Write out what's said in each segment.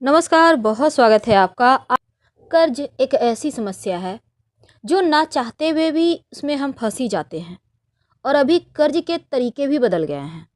नमस्कार, बहुत स्वागत है आपका। कर्ज एक ऐसी समस्या है जो ना चाहते हुए भी उसमें हम फंस ही जाते हैं। और अभी कर्ज के तरीके भी बदल गए हैं।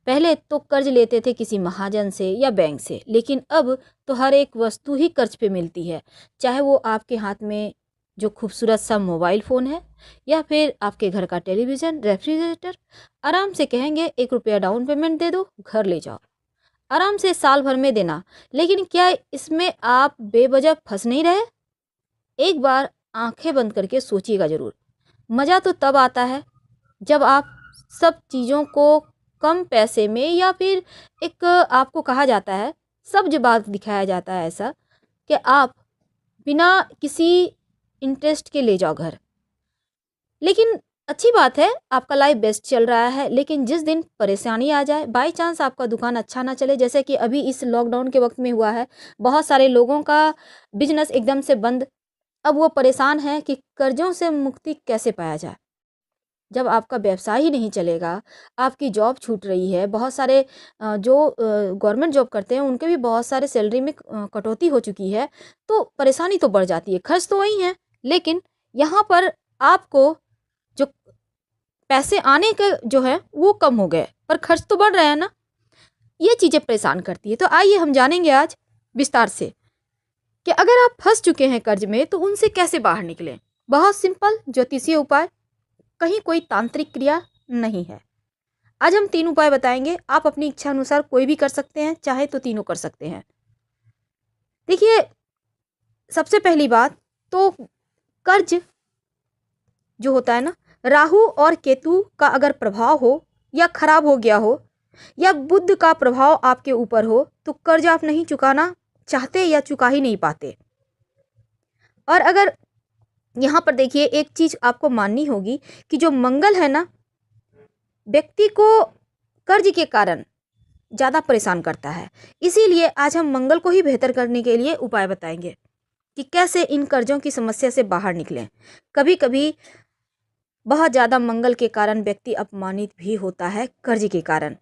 पहले तो कर्ज लेते थे किसी महाजन से या बैंक से, लेकिन अब तो हर एक वस्तु ही कर्ज पे मिलती है। चाहे वो आपके हाथ में जो खूबसूरत सा मोबाइल फ़ोन है या फिर आपके घर का टेलीविज़न, रेफ्रिजरेटर। आराम से कहेंगे 1 रुपया डाउन पेमेंट दे दो, घर ले जाओ, आराम से साल भर में देना। लेकिन क्या इसमें आप बेवजह फंस नहीं रहे? एक बार आंखें बंद करके सोचिएगा ज़रूर। मज़ा तो तब आता है जब आप सब चीज़ों को कम पैसे में या फिर एक आपको कहा जाता है, सब जवाब दिखाया जाता है ऐसा कि आप बिना किसी इंटरेस्ट के ले जाओ घर। लेकिन अच्छी बात है, आपका लाइफ बेस्ट चल रहा है। लेकिन जिस दिन परेशानी आ जाए, बाय चांस आपका दुकान अच्छा ना चले, जैसे कि अभी इस लॉकडाउन के वक्त में हुआ है, बहुत सारे लोगों का बिजनेस एकदम से बंद। अब वो परेशान है कि कर्जों से मुक्ति कैसे पाया जाए। जब आपका व्यवसाय ही नहीं चलेगा, आपकी जॉब छूट रही है, बहुत सारे जो गवर्नमेंट जॉब करते हैं उनके भी बहुत सारे सैलरी में कटौती हो चुकी है, तो परेशानी तो बढ़ जाती है। खर्च तो वही है, लेकिन यहाँ पर आपको जो पैसे आने के जो है वो कम हो गए, पर खर्च तो बढ़ रहा है ना। ये चीज़ें परेशान करती है। तो आइए हम जानेंगे आज विस्तार से कि अगर आप फंस चुके हैं कर्ज में तो उनसे कैसे बाहर निकलें। बहुत सिंपल ज्योतिषीय उपाय, कहीं कोई तांत्रिक क्रिया नहीं है। आज हम 3 उपाय बताएंगे, आप अपनी इच्छा अनुसार कोई भी कर सकते हैं, चाहे तो तीनों कर सकते हैं। देखिए, सबसे पहली बात तो कर्ज जो होता है ना, राहु और केतु का अगर प्रभाव हो या खराब हो गया हो या बुध का प्रभाव आपके ऊपर हो तो कर्ज आप नहीं चुकाना चाहते या चुका ही नहीं पाते। और अगर यहाँ पर देखिए, एक चीज आपको माननी होगी कि जो मंगल है ना, व्यक्ति को कर्ज के कारण ज़्यादा परेशान करता है। इसीलिए आज हम मंगल को ही बेहतर करने के लिए उपाय बताएंगे कि कैसे इन कर्जों की समस्या से बाहर निकलें। कभी कभी बहुत ज़्यादा मंगल के कारण व्यक्ति अपमानित भी होता है कर्ज के कारण।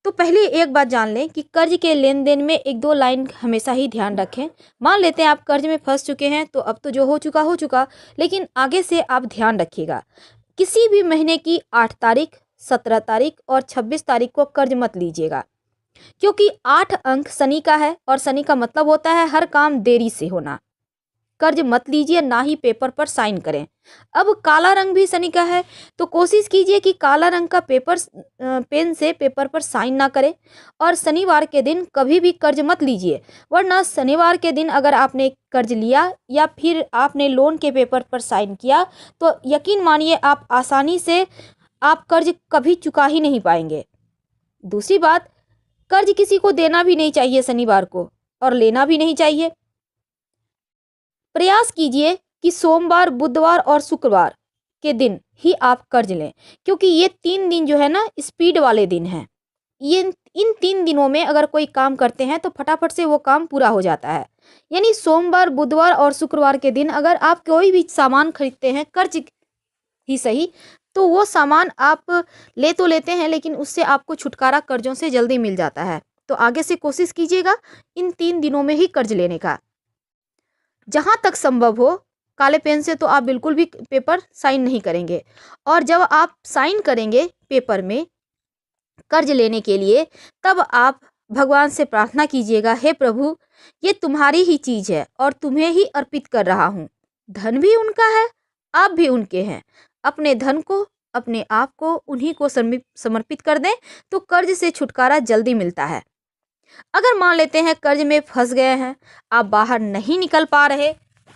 तो पहले एक बात जान लें कि कर्ज के लेन देन में एक दो लाइन हमेशा ही ध्यान रखें। मान लेते हैं आप कर्ज में फंस चुके हैं, तो अब तो जो हो चुका, लेकिन आगे से आप ध्यान रखिएगा, किसी भी महीने की 8 तारीख, 17 तारीख और 26 तारीख को कर्ज मत लीजिएगा। क्योंकि 8 अंक शनि का है और शनि का मतलब होता है हर काम देरी से होना। कर्ज मत लीजिए, ना ही पेपर पर साइन करें। अब काला रंग भी शनि का है, तो कोशिश कीजिए कि काला रंग का पेन से पेपर पर साइन ना करें। और शनिवार के दिन कभी भी कर्ज मत लीजिए, वरना शनिवार के दिन अगर आपने कर्ज लिया या फिर आपने लोन के पेपर पर साइन किया तो यकीन मानिए आप आसानी से आप कर्ज कभी चुका ही नहीं पाएंगे। दूसरी बात, कर्ज किसी को देना भी नहीं चाहिए शनिवार को, और लेना भी नहीं चाहिए। प्रयास कीजिए कि सोमवार, बुधवार और शुक्रवार के दिन ही आप कर्ज लें, क्योंकि ये 3 दिन जो है ना, स्पीड वाले दिन हैं। ये इन 3 दिनों में अगर कोई काम करते हैं तो फटाफट से वो काम पूरा हो जाता है। यानी सोमवार, बुधवार और शुक्रवार के दिन अगर आप कोई भी सामान खरीदते हैं, कर्ज ही सही, तो वो सामान आप ले तो लेते हैं, लेकिन उससे आपको छुटकारा कर्जों से जल्दी मिल जाता है। तो आगे से कोशिश कीजिएगा इन 3 दिनों में ही कर्ज लेने का। जहाँ तक संभव हो, काले पेन से तो आप बिल्कुल भी पेपर साइन नहीं करेंगे। और जब आप साइन करेंगे पेपर में कर्ज लेने के लिए, तब आप भगवान से प्रार्थना कीजिएगा, हे प्रभु, ये तुम्हारी ही चीज़ है और तुम्हें ही अर्पित कर रहा हूँ। धन भी उनका है, आप भी उनके हैं। अपने धन को, अपने आप को उन्हीं को समर्पित कर दें, तो कर्ज से छुटकारा जल्दी मिलता है। अगर मान लेते हैं कर्ज में फंस गए हैं, आप बाहर नहीं निकल पा रहे,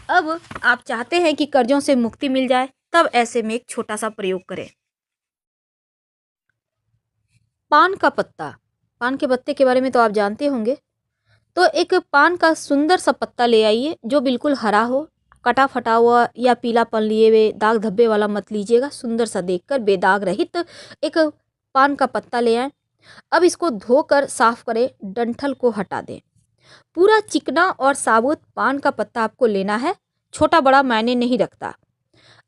अब आप चाहते हैं कि कर्जों से मुक्ति मिल जाए, तब ऐसे में एक छोटा सा प्रयोग करें। पान का पत्ता, पान के पत्ते के बारे में तो आप जानते होंगे। तो एक पान का सुंदर सा पत्ता ले आइए जो बिल्कुल हरा हो, कटा फटा हुआ या पीलापन लिए हुए दाग धब्बे वाला मत लीजिएगा। सुंदर सा देखकर बेदाग रहित एक पान का पत्ता ले आए। अब इसको धोकर साफ करें, डंठल को हटा दें। पूरा चिकना और साबुत पान का पत्ता आपको लेना है, छोटा बड़ा मायने नहीं रखता।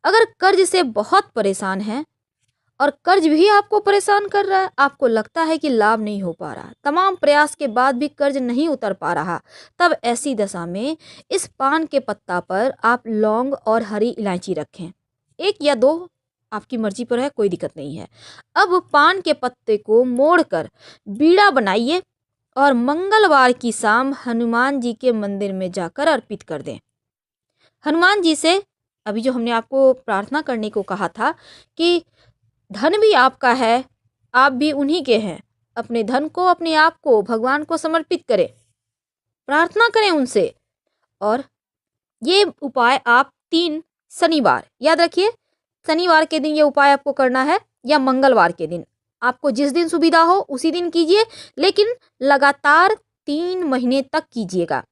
अगर कर्ज से बहुत परेशान हैं और कर्ज भी आपको परेशान कर रहा है, आपको लगता है कि लाभ नहीं हो पा रहा, तमाम प्रयास के बाद भी कर्ज नहीं उतर पा रहा, तब ऐसी दशा में इस पान के पत्ता पर आप लौंग और हरी इलायची रखें, 1 या 2 आपकी मर्जी पर है, कोई दिक्कत नहीं है। अब पान के पत्ते को मोड़कर बीड़ा बनाइए और मंगलवार की शाम हनुमान जी के मंदिर में जाकर अर्पित कर दें। हनुमान जी से अभी जो हमने आपको प्रार्थना करने को कहा था कि धन भी आपका है, आप भी उन्हीं के हैं, अपने धन को, अपने आप को भगवान को समर्पित करें, प्रार्थना करें उनसे। और ये उपाय आप 3 शनिवार, याद रखिए, शनिवार के दिन ये उपाय आपको करना है या मंगलवार के दिन, आपको जिस दिन सुविधा हो उसी दिन कीजिए, लेकिन लगातार 3 महीने तक कीजिएगा।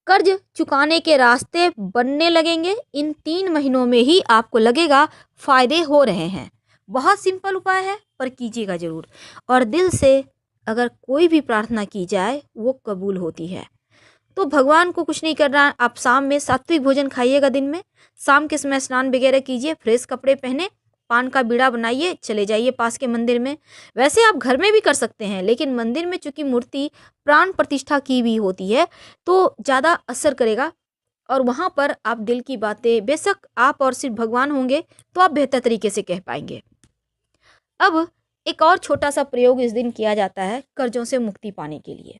कर्ज चुकाने के रास्ते बनने लगेंगे, इन 3 महीनों में ही आपको लगेगा फायदे हो रहे हैं। बहुत सिंपल उपाय है, पर कीजिएगा जरूर। और दिल से अगर कोई भी प्रार्थना की जाए वो कबूल होती है। तो भगवान को कुछ नहीं करना, आप शाम में सात्विक भोजन खाइएगा, दिन में शाम के समय स्नान वगैरह कीजिए, फ्रेश कपड़े पहने, पान का बीड़ा बनाइए, चले जाइए पास के मंदिर में। वैसे आप घर में भी कर सकते हैं, लेकिन मंदिर में चूंकि मूर्ति प्राण प्रतिष्ठा की भी होती है तो ज़्यादा असर करेगा, और वहाँ पर आप दिल की बातें, बेशक आप और सिर्फ भगवान होंगे तो आप बेहतर तरीके से कह पाएंगे। अब एक और छोटा सा प्रयोग इस दिन किया जाता है कर्जों से मुक्ति पाने के लिए।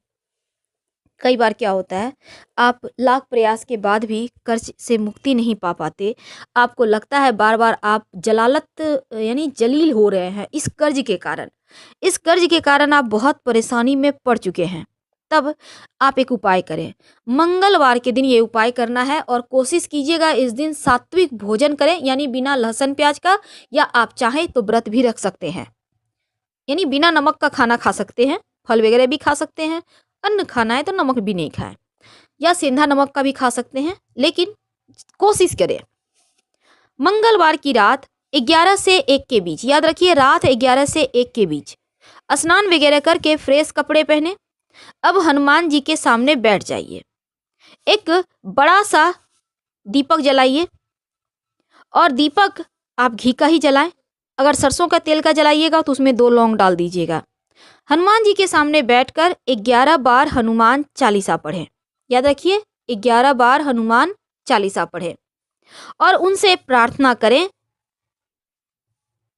कई बार क्या होता है, आप लाख प्रयास के बाद भी कर्ज से मुक्ति नहीं पा पाते, आपको लगता है बार बार आप जलालत यानी जलील हो रहे हैं इस कर्ज के कारण, इस कर्ज के कारण आप बहुत परेशानी में पड़ चुके हैं। तब आप एक उपाय करें, मंगलवार के दिन ये उपाय करना है और कोशिश कीजिएगा इस दिन सात्विक भोजन करें, यानी बिना लहसुन प्याज का, या आप चाहें तो व्रत भी रख सकते हैं, यानी बिना नमक का खाना खा सकते हैं, फल वगैरह भी खा सकते हैं, अन्न खाना है तो नमक भी नहीं खाएं, या सेंधा नमक का भी खा सकते हैं, लेकिन कोशिश करें मंगलवार की रात 11 से 1 के बीच, याद रखिए रात 11 से 1 के बीच स्नान वगैरह करके फ्रेश कपड़े पहने, अब हनुमान जी के सामने बैठ जाइए, एक बड़ा सा दीपक जलाइए, और दीपक आप घी का ही जलाएं, अगर सरसों का तेल का जलाइएगा तो उसमें 2 लौंग डाल दीजिएगा। हनुमान जी के सामने बैठकर 11 बार हनुमान चालीसा पढ़ें, याद रखिए 11 बार हनुमान चालीसा पढ़ें, और उनसे प्रार्थना करें,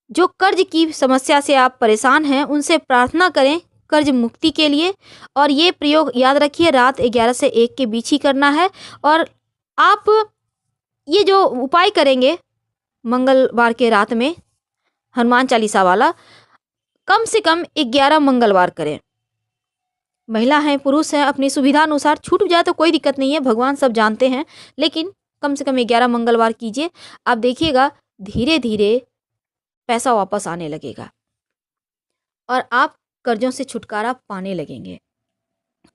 जो कर्ज की समस्या से आप परेशान हैं उनसे प्रार्थना करें कर्ज मुक्ति के लिए। और ये प्रयोग याद रखिए रात 11 से 1 के बीच ही करना है। और आप ये जो उपाय करेंगे मंगलवार के रात में हनुमान चालीसा वाला, कम से कम 11 मंगलवार करें। महिला हैं, पुरुष हैं, अपनी सुविधा अनुसार छूट जाए तो कोई दिक्कत नहीं है, भगवान सब जानते हैं, लेकिन कम से कम 11 मंगलवार कीजिए। आप देखिएगा धीरे धीरे पैसा वापस आने लगेगा और आप कर्जों से छुटकारा पाने लगेंगे।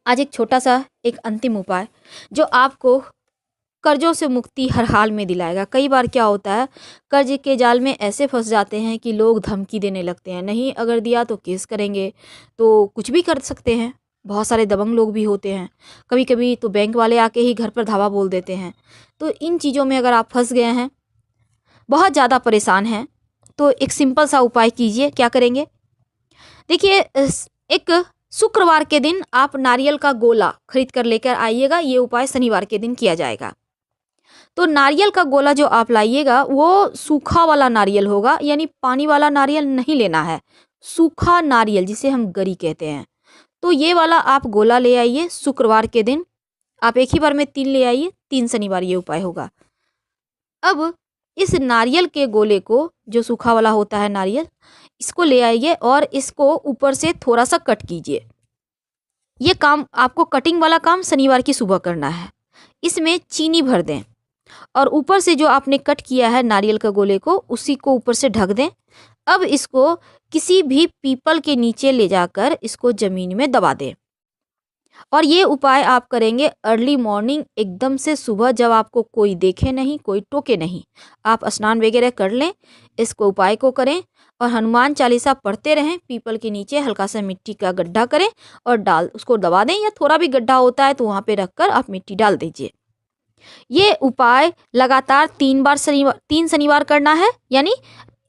आज एक छोटा सा एक अंतिम उपाय जो आपको कर्जों से मुक्ति हर हाल में दिलाएगा। कई बार क्या होता है, कर्ज के जाल में ऐसे फंस जाते हैं कि लोग धमकी देने लगते हैं, नहीं अगर दिया तो केस करेंगे, तो कुछ भी कर सकते हैं। बहुत सारे दबंग लोग भी होते हैं, कभी कभी तो बैंक वाले आके ही घर पर धावा बोल देते हैं। तो इन चीज़ों में अगर आप फंस गए हैं, बहुत ज़्यादा परेशान हैं, तो एक सिंपल सा उपाय कीजिए। क्या करेंगे, देखिए एक शुक्रवार के दिन आप नारियल का गोला खरीद कर लेकर आइएगा। ये उपाय शनिवार के दिन किया जाएगा। तो नारियल का गोला जो आप लाइएगा वो सूखा वाला नारियल होगा, यानी पानी वाला नारियल नहीं लेना है, सूखा नारियल जिसे हम गरी कहते हैं। तो ये वाला आप गोला ले आइए शुक्रवार के दिन। आप एक ही बार में 3 ले आइए, 3 शनिवार ये उपाय होगा। अब इस नारियल के गोले को, जो सूखा वाला होता है नारियल, इसको ले आइए और इसको ऊपर से थोड़ा सा कट कीजिए। ये काम आपको, कटिंग वाला काम शनिवार की सुबह करना है। इसमें चीनी भर दें और ऊपर से जो आपने कट किया है नारियल का गोले को, उसी को ऊपर से ढक दें। अब इसको किसी भी पीपल के नीचे ले जाकर इसको ज़मीन में दबा दें। और ये उपाय आप करेंगे अर्ली मॉर्निंग, एकदम से सुबह, जब आपको कोई देखे नहीं, कोई टोके नहीं। आप स्नान वगैरह कर लें, इसको उपाय को करें और हनुमान चालीसा पढ़ते रहें। पीपल के नीचे हल्का सा मिट्टी का गड्ढा करें और डाल उसको दबा दें, या थोड़ा भी गड्ढा होता है तो वहाँ पे रखकर आप मिट्टी डाल दीजिए। ये उपाय लगातार 3 शनिवार करना है, यानी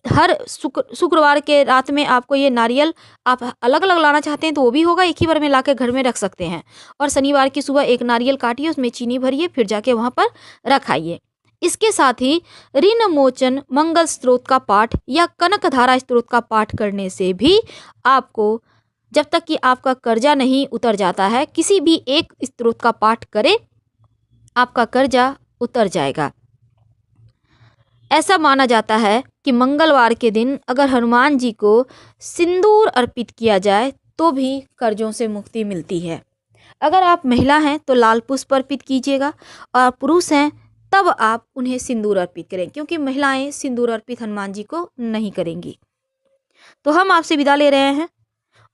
हर शुक्रवार के रात में आपको ये नारियल आप अलग अलग लाना चाहते हैं तो वो भी होगा, एक ही बार में ला के घर में रख सकते हैं। और शनिवार की सुबह एक नारियल काटिए, उसमें चीनी भरिए, फिर जाके वहाँ पर रखाइए। इसके साथ ही ऋण मोचन मंगल स्त्रोत का पाठ या कनकधारा स्त्रोत का पाठ करने से भी आपको, जब तक कि आपका कर्जा नहीं उतर जाता है, किसी भी एक स्त्रोत का पाठ करें, आपका कर्जा उतर जाएगा। ऐसा माना जाता है कि मंगलवार के दिन अगर हनुमान जी को सिंदूर अर्पित किया जाए तो भी कर्जों से मुक्ति मिलती है। अगर आप महिला हैं तो लाल पुष्प अर्पित कीजिएगा, और पुरुष हैं तब आप उन्हें सिंदूर अर्पित करें, क्योंकि महिलाएं सिंदूर अर्पित हनुमान जी को नहीं करेंगी। तो हम आपसे विदा ले रहे हैं।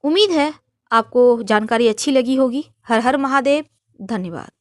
उम्मीद है आपको जानकारी अच्छी लगी होगी। हर हर महादेव। धन्यवाद।